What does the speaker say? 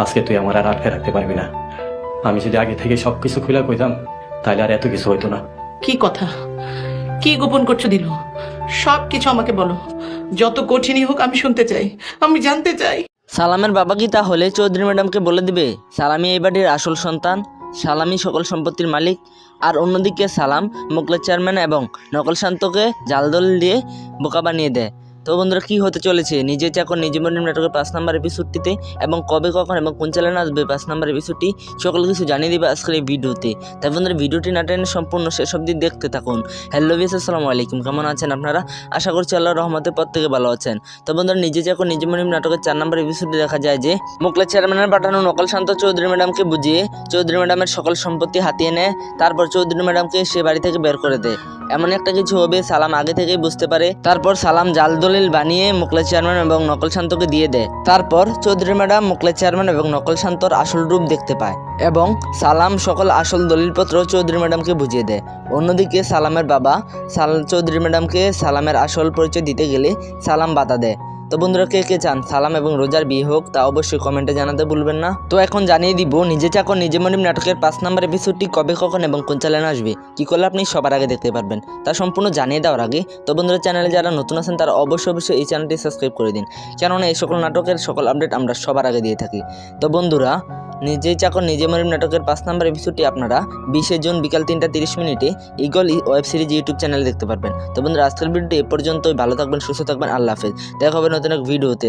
আজকে তুই আমার আর আটকে রাখতে পারবি না। আমি যদি আগে থেকে সবকিছু খুলে কইতাম তাহলে আর এত কিছু হইতো না। কি কথা, কি গোপন করছো দিল? সব কিছু আমাকে বলো, যত কঠিনই হোক আমি শুনতে চাই, আমি জানতে চাই। সালামের বাবা কি তাহলে চৌধুরী ম্যাডামকে বলে দিবে সালামি এই বাড়ির আসল সন্তান, সালামি সকল সম্পত্তির মালিক, আর অন্যদিকে সালাম মোকলের চেয়ারম্যান এবং নকল শান্তকে জাল দলিল দিয়ে বোকা বানিয়ে দেয়? তো বন্ধুরা, কি হতে চলেছে নিজে চাকর নিজে মনির নাটকের 5 নম্বর এপিসোডটিতে, এবং কবে কখন এবং কোন চ্যানেলে আসবে 5 নম্বর এপিসোডটি, সকল কিছু জানিয়ে দিবে আজকের এই ভিডিওতে। তাই বন্ধুরা, ভিডিওটি না টেনে সম্পূর্ণ শেষ অবধি দেখতে থাকুন। হ্যালো ভিউয়ার্স, আসসালামু আলাইকুম, কেমন আছেন আপনারা? আশা করছি আল্লাহর রহমতের পর থেকে ভালো আছেন। তো বন্ধুরা, নিজে চাকর নিজে মনির নাটকের 4 নম্বর এপিসোডে দেখা যায় যে মোকলের চেয়ারম্যানের পাঠানো নকল শান্ত চৌধুরী ম্যাডামকে বুঝিয়ে চৌধুরী ম্যাডামের সকল সম্পত্তি হাতিয়ে নেয়। তারপর চৌধুরী ম্যাডামকে সে বাড়ি থেকে বের করে দেয়। এমন একটা কিছু হবে সালাম আগে থেকেই বুঝতে পারে। তারপর সালাম জাল দলিল বানিয়ে মোকলের চেয়ারম্যান এবং নকল শান্তকে দিয়ে দেয়। তারপর চৌধুরী ম্যাডাম মোকলের চেয়ারম্যান এবং নকল শান্তর আসল রূপ দেখতে পায় এবং সালাম সকল আসল দলিলপত্র চৌধুরী ম্যাডামকে বুঝিয়ে দেয়। অন্যদিকে সালামের বাবা চৌধুরী ম্যাডামকে সালামের আসল পরিচয় দিতে গেলে সালাম বাধা দেয়। তো বন্ধুরা, কে কে চান সালাম এবং রোজার বিয়ে হোক তা অবশ্যই কমেন্টে জানাতে ভুলবেন না। তো এখন জানিয়ে দিব নিজে চাকর নিজে মনির নাটকের 5 নম্বর এপিসোডটি কবে কখন এবং কোন চ্যানেলে আসবে, কি করলে আপনি সবার আগে দেখতে পারবেন তা সম্পূর্ণ জানিয়ে দেওয়ার আগে তো বন্ধুরা, চ্যানেলে যারা নতুন আছেন তারা অবশ্যই এই চ্যানেলটি সাবস্ক্রাইব করে দিন, কেননা এই সকল নাটকের সকল আপডেট আমরা সবার আগে দিয়ে থাকি। তো বন্ধুরা, নিজেই চাকর নিজে মনির নাটকের 5 নম্বর এপিসোডটি আপনারা 20 জুন বিকাল 3টা 30 মিনিটে ইগল ওয়েব সিরিজ ইউটিউব চ্যানেলে দেখতে পারবেন। তো বন্ধুরা, আজকের ভিডিওটি এ পর্যন্তই। ভালো থাকবেন, সুস্থ থাকবেন, আল্লাহ হাফেজ। দেখা হবে নতুন এক ভিডিওতে।